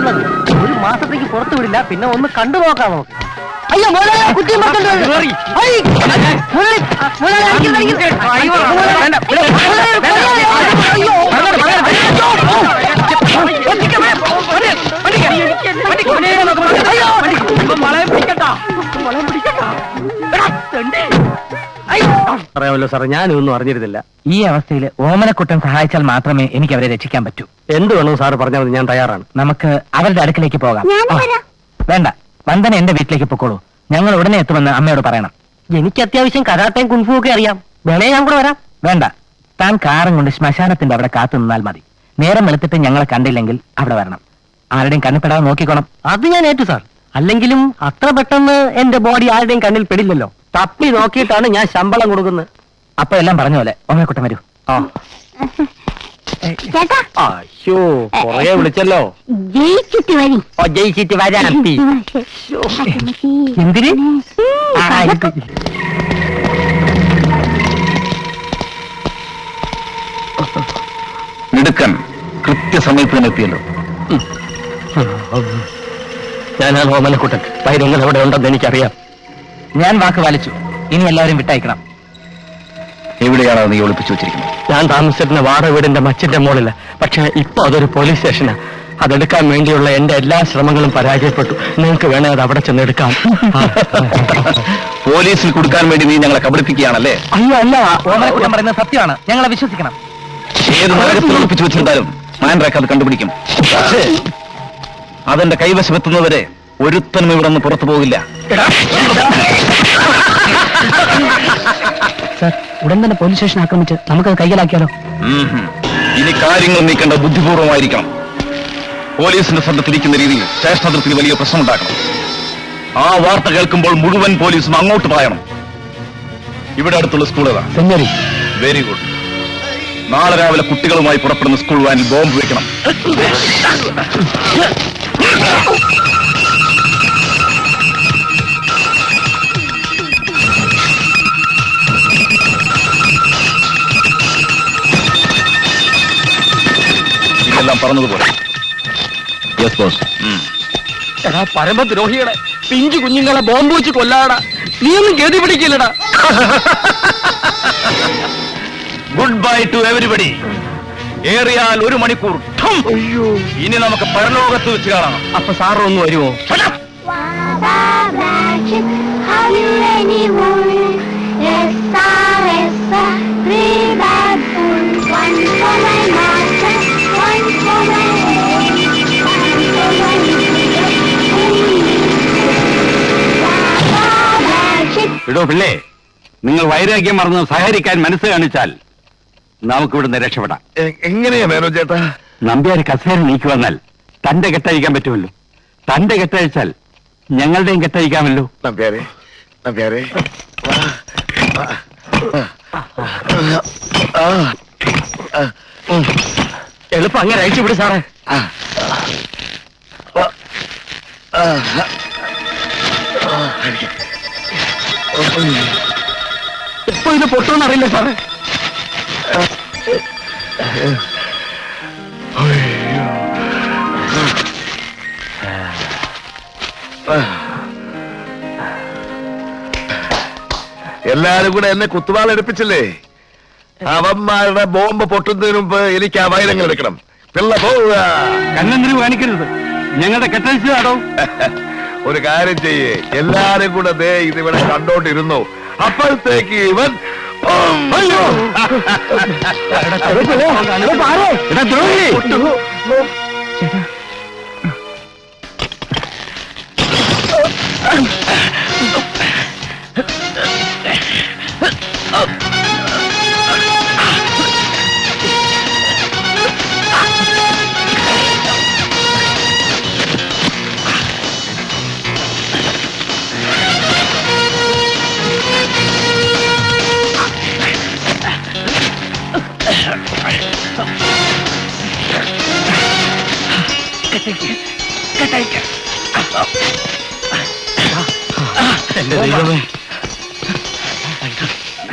കൊണ്ടുവന്നത്. ഒരു മാസത്തേക്ക് പുറത്തു വിടില്ല, പിന്നെ ഒന്ന് കണ്ടു നോക്കാം നമുക്ക്. അയ്യോ കുട്ടി പറയാമല്ലോ സാറേ, ഞാനൊന്നും അറിഞ്ഞിരുന്നില്ല. ഈ അവസ്ഥയിൽ ഓമനക്കുട്ടൻ സഹായിച്ചാൽ മാത്രമേ എനിക്ക് അവരെ രക്ഷിക്കാൻ പറ്റൂ. എന്ത് വേണോ സാറ് പറഞ്ഞാൽ മതി, ഞാൻ തയ്യാറാണ്. നമുക്ക് അവരുടെ അടുക്കിലേക്ക് പോകാം. വേണ്ട, വന്ദന എന്റെ വീട്ടിലേക്ക് പൊക്കോളൂ. ഞങ്ങൾ ഉടനെ എത്തുമെന്ന് അമ്മയോട് പറയണം. എനിക്ക് അത്യാവശ്യം കരാട്ടയും കുൻഫും ഒക്കെ അറിയാം. വേണേ ഞാൻ കൂടെ വരാം. വേണ്ട, താൻ കാറും കൊണ്ട് ശ്മശാനത്തിന്റെ അവിടെ കാത്തു നിന്നാൽ മതി. നേരം വെളുത്തിട്ട് ഞങ്ങളെ കണ്ടില്ലെങ്കിൽ അവിടെ വരണം. ആരുടെയും കണ്ണിപ്പെടാതെ നോക്കിക്കോണം. അത് ഞാൻ ഏറ്റു സാർ. അല്ലെങ്കിലും അത്ര പെട്ടെന്ന് എന്റെ ബോഡി ആരുടെയും കണ്ണിൽ പെടില്ലല്ലോ. തപ്പി നോക്കിയിട്ടാണ് ഞാൻ ശമ്പളം കൊടുക്കുന്നത്. അപ്പൊ എല്ലാം പറഞ്ഞ പോലെ ഓമനക്കുട്ടൻ വരൂ. അയ്യോ, കൊറേ വിളിച്ചല്ലോ. ജയിച്ചിട്ട് വരി. ജയിച്ചിട്ട് വരാൻ. എന്തിന്? മിടുക്കൻ, കൃത്യസമയത്ത് എത്തിയല്ലോ. ഞാനാണ് ഓമനക്കുട്ടൻ. പൈരങ്ങൾ എവിടെ ഉണ്ടെന്ന് എനിക്കറിയാം. ഞാൻ വാക്ക് പാലിച്ചു. ഇനി എല്ലാവരും വിട്ടയക്കണം. എവിടെയാണോ നീ ഒളിപ്പിച്ചു വെച്ചിരിക്കുന്നത്? ഞാൻ താമസിച്ചിരുന്ന വാടക വീടിന്റെ മച്ചിന്റെ മുകളില്. പക്ഷെ ഇപ്പൊ അതൊരു പോലീസ് സ്റ്റേഷനാ. അതെടുക്കാൻ വേണ്ടിയുള്ള എന്റെ എല്ലാ ശ്രമങ്ങളും പരാജയപ്പെട്ടു. നിങ്ങൾക്ക് വേണേ അത് അവിടെ ചെന്നെടുക്കാം. പോലീസിൽ കൊടുക്കാൻ വേണ്ടി നീ ഞങ്ങളെ കബളിപ്പിക്കുകയാണല്ലേ? അയ്യോ അല്ല, ഓമനക്കുട്ടൻ പറയുന്നത് സത്യമാണ്. ഞങ്ങളെ വിശ്വസിക്കണം. ഏത് നഗരത്തിൽ ഒളിപ്പിച്ചു വെച്ചിരുന്നാലും മാൻഡ്രാക്ക് അത് കണ്ടുപിടിക്കും. പക്ഷേ അതെന്റെ കൈവശമെത്തുന്നവരെ ഒരുത്തനും ഇവിടെ നിന്ന് പുറത്തു പോകില്ല. സർ, ഉടൻ തന്നെ പോലീസ് സ്റ്റേഷൻ ആക്രമിച്ച് നമുക്കത് കൈകലാക്കിയാലോ? ഇനി കാര്യങ്ങൾ നീക്കേണ്ട ബുദ്ധിപൂർവമായിരിക്കണം. പോലീസിന്റെ ശ്രദ്ധത്തിരിക്കുന്ന രീതിയിൽ സ്റ്റേഷൻ അതിർത്തിയിൽ വലിയ പ്രശ്നമുണ്ടാക്കണം. ആ വാർത്ത കേൾക്കുമ്പോൾ മുഴുവൻ പോലീസും അങ്ങോട്ട് പായണം. ഇവിടെ അടുത്തുള്ള സ്കൂൾ ഏതാ? Saint Mary. Very good. നാളെ രാവിലെ കുട്ടികളുമായി പുറപ്പെടുന്ന സ്കൂൾ വാനിൽ ബോംബ് വെക്കണം. ഇതെല്ലാം പറഞ്ഞതുപോലെ. Yes boss. പരമദ്രോഹികളെ, പിഞ്ചു കുഞ്ഞുങ്ങളെ ബോംബ് വെച്ച് കൊല്ലാടാ. നീ ഒന്നും ഗതി പിടിക്കില്ലടാ. Good bye to everybody. ഏറിയാൽ 1 മണിക്കൂർ. ഇനി നമുക്ക് പരലോകത്ത് വെച്ച് കാണാം. അപ്പൊ സാറ് ഒന്ന് വരുമോ? ഇടോ പിള്ളേ, നിങ്ങൾ വൈരാഗ്യം മറന്ന് സഹകരിക്കാൻ മനസ്സ് കാണിച്ചാൽ നമുക്കിവിടുന്ന് രക്ഷപ്പെടാം. എങ്ങനെയാ മേനോ ചേട്ടാ? നമ്പ്യാര് കസേര നീക്കി വന്നാൽ തന്റെ കെട്ടഴിക്കാൻ പറ്റുമല്ലോ. തന്റെ കെട്ടഴിച്ചാൽ ഞങ്ങളുടെയും കെട്ടഴിക്കാമല്ലോ. നമ്പ്യാരെ, നമ്പ്യാരെ, എളുപ്പം അങ്ങനെ അയച്ചു വിട് സാറേ. ഇപ്പൊ ഇത് പൊട്ടുമെന്നറിയില്ല സാറേ. എല്ലാരും കൂടെ എന്നെ കുത്തുവാളെടുപ്പിച്ചില്ലേ? അവന്മാരുടെ ബോംബ് പൊട്ടുന്നതിന് മുമ്പ് എനിക്ക് ആ വൈരങ്ങൾ എടുക്കണം. പിള്ള പോവുക. കണ്ണെന്തിനു കാണിക്കരുത്, ഞങ്ങളുടെ കെട്ടഴിച്ചതാടോ. ഒരു കാര്യം ചെയ്യേ, എല്ലാരും കൂടെ ദേ ഇതിവിടെ കണ്ടോണ്ടിരുന്നു. അപ്പോഴത്തേക്ക് ഇവൻ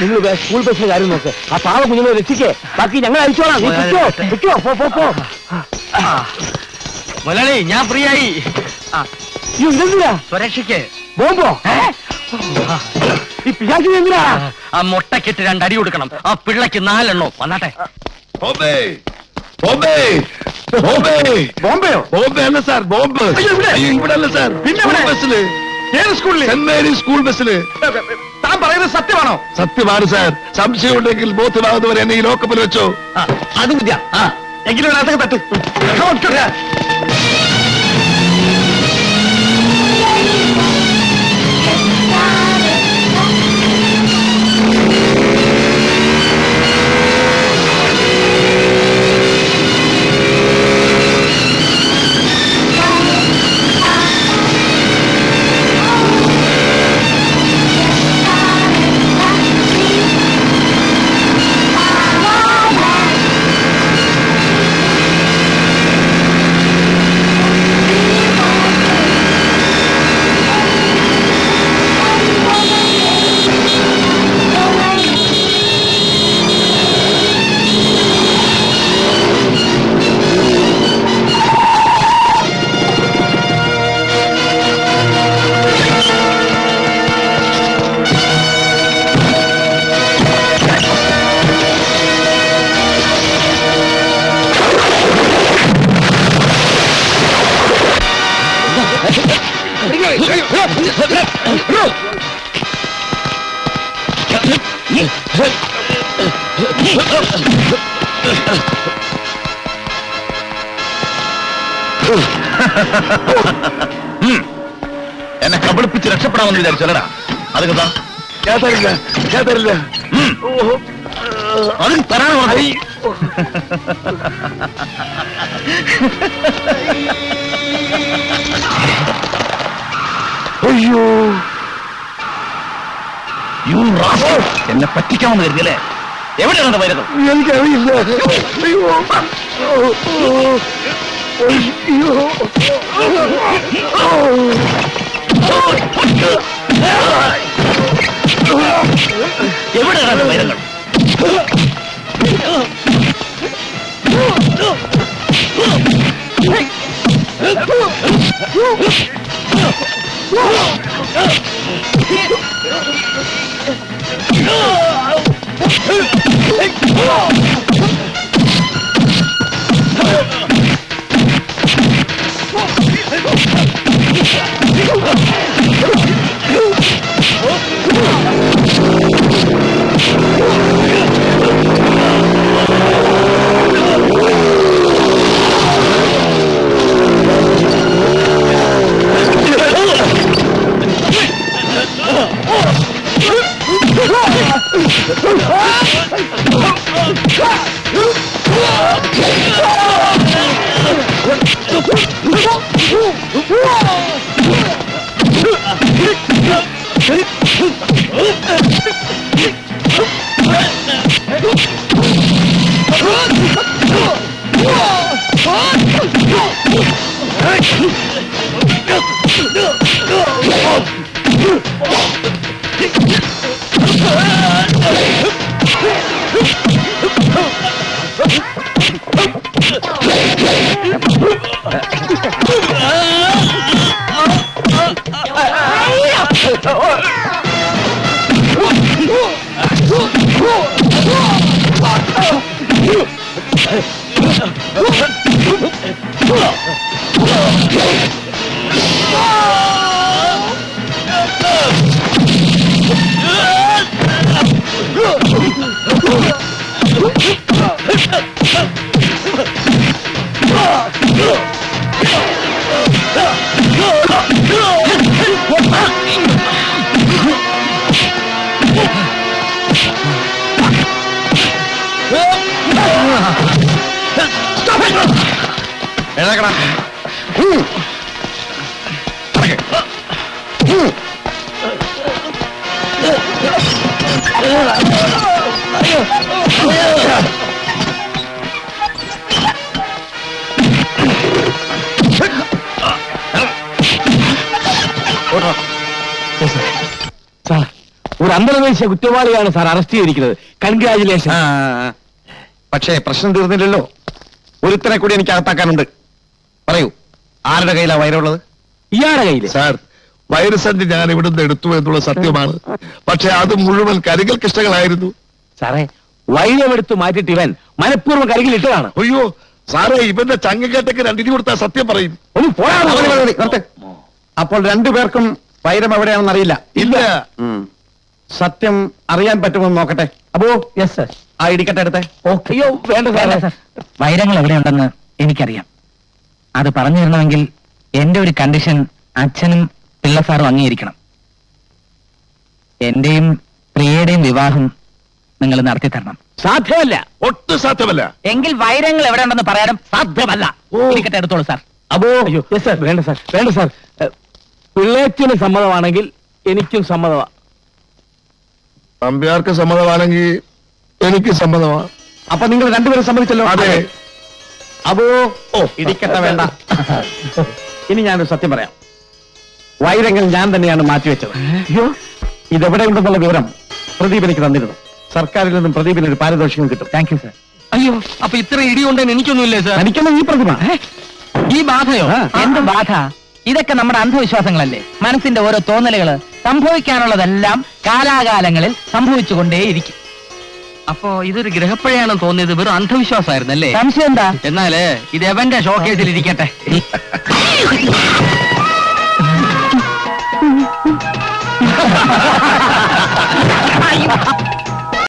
നിങ്ങൾ സ്കൂൾ ബസ്സിന്റെ കാര്യം നോക്ക്. ആ പാവ കുഞ്ഞിനെ രക്ഷിക്കേ. ബാക്കി ഞങ്ങൾ അയച്ചോളാം. മുതലാളി ഞാൻ ഫ്രീ ആയി. സുരക്ഷയ്ക്ക് ബോംബോ ഈ പിശാചിനെ എന്തിനാ? ആ മുട്ടക്കിട്ട് 2 അടി കൊടുക്കണം. ആ പിള്ളക്ക് 4 എണ്ണോ വന്നാട്ടെ. ബോംബെ ബോംബെ ബോംബെ ബോംബെയോ? ബോംബെ അല്ല സാർ, ബോംബ്. അയ്യോ, ഇവിടെ. അയ്യോ, ഇവിടെ അല്ല സാർ, പിന്നെ എവിടെ? ബസ്സില്. ഏത് സ്കൂളിൽ? സെന്റ് മേരി സ്കൂൾ ബസ്സില്. താൻ പറയുന്നത് സത്യമാണോ? സത്യമാണ് സാർ. സംശയമുണ്ടെങ്കിൽ ബോധ്യമാകുന്നവരെ എന്നെ ഈ ലോക്കപ്പിൽ വെച്ചോ. അത് മതിയ. എങ്കിലും അതിനകത്ത് തട്ട്. എന്നെ കബളിപ്പിച്ച് രക്ഷപ്പെടാമെന്ന് വിചാരിച്ചല്ലടാ. അത് കഥാ ഞാൻ തരില്ല, ഞാൻ തരില്ല. അത് തരാണോ? അയ്യോ, എന്നെ പറ്റിക്കാമെന്ന് കരുതിയല്ലേ? എവിടെയാണ് വൈരകം? എനിക്കറിയില്ല. അയ്യോ, എവിടെയാണ് വൈരങ്ങൾ? സാർ, ഒരു അന്തർദേശീയ കുറ്റവാളിയാണ് സാർ അറസ്റ്റ് ചെയ്തിരിക്കുന്നത്. കൺഗ്രാജുലേഷൻ. പക്ഷേ പ്രശ്നം തീർന്നില്ലല്ലോ. ഒരുത്തനെ കൂടി എനിക്ക് അകത്താക്കാനുണ്ട്. പറയൂ, ആരുടെ കയ്യിലാ വൈരമുള്ളത്? ഇയാളുടെ കയ്യില് സാർ വൈരസഞ്ചി ഞാൻ ഇവിടുന്ന് എടുത്തു എന്നുള്ള സത്യമാണ്. പക്ഷെ അത് മുഴുവൻ കരികൽ കൃഷ്ണകളായിരുന്നു. സാറേ വൈരമെടുത്ത് മാറ്റിട്ട് ഇവൻ മനഃപൂർവ്വം കരികിൽ ഇട്ടതാണ്. അയ്യോ സാറേ, ഇവന്റെ ചങ്ങക്കേട്ടൊക്കെ രണ്ടിനി കൊടുത്താൽ സത്യം പറയും. ഒന്ന് പോയാ അപ്പോൾ രണ്ടുപേർക്കും വൈരം എവിടെയാണെന്ന് അറിയില്ല. ഇല്ല. സത്യം അറിയാൻ പറ്റുമെന്ന് നോക്കട്ടെ. അപ്പോ യെസ് സർ. ആ ഇടിക്കട്ടെ എടുത്തേ. അയ്യോ വേണ്ട സാറേ. സർ, വൈരങ്ങൾ എവിടെയുണ്ടെന്ന് എനിക്കറിയാം. അത് പറഞ്ഞു തരണമെങ്കിൽ എന്റെ ഒരു കണ്ടീഷൻ അച്ഛനും പിള്ള സാറും അംഗീകരിക്കണം. എന്റെയും പ്രിയയുടെയും വിവാഹം നിങ്ങൾ നടത്തി തരണം. സാധ്യമല്ല. ഒട്ടും സാധ്യമല്ല. എങ്കിൽ വൈരങ്ങൾ എവിടെയുണ്ടെന്ന് പറയാനും സാധ്യമല്ല. ഇടിക്കട്ടെ എടുത്തോളൂ സാർ. അപ്പോ അയ്യോ സാർ വേണ്ട സാർ, വേണ്ട സാർ. പിള്ളേച്ചന് സമ്മതമാണെങ്കിൽ എനിക്കും സമ്മതമാ. നമ്പ്യാർക്ക് സമ്മതമാണെങ്കിൽ എനിക്ക് സമ്മതമാണ്. അപ്പൊ നിങ്ങൾ രണ്ടുപേരും സമ്മതിച്ചല്ലോ. അതെ. അപ്പോ ഇടിക്കട്ടെ വേണ്ട. ഇനി ഞാനൊരു സത്യം പറയാം. വൈരങ്ങൾ ഞാൻ തന്നെയാണ് മാറ്റിവെച്ചത്. അയ്യോ ഇതെവിടെ ഉണ്ടെന്നുള്ള വിവരം പ്രദീപ് എനിക്ക് തന്നിരുന്നു. സർക്കാരിൽ നിന്നും പ്രദീപിന് ഒരു പാരിതോഷികം കിട്ടും. Thank you sir. അയ്യോ അപ്പൊ ഇത്ര ഇടി കൊണ്ടേന് എനിക്കൊന്നുമില്ലേ സാർ? എനിക്കൊന്നും ഈ പ്രതിഭ ഈ ബാധയോ? എന്ത് ബാധ? ഇതൊക്കെ നമ്മുടെ അന്ധവിശ്വാസങ്ങളല്ലേ. മനസ്സിന്റെ ഓരോ തോന്നലുകള്. സംഭവിക്കാനുള്ളതെല്ലാം കാലാകാലങ്ങളിൽ സംഭവിച്ചുകൊണ്ടേയിരിക്കും. അപ്പോ ഇതൊരു ഗ്രഹപ്പഴയാണെന്ന് തോന്നിയത് വെറും അന്ധവിശ്വാസമായിരുന്നല്ലേ? സംശയം എന്താ? എന്നാല് ഇത് എവന്റെ ഷോക്കേസിൽ ഇരിക്കട്ടെ. അയ്യോ.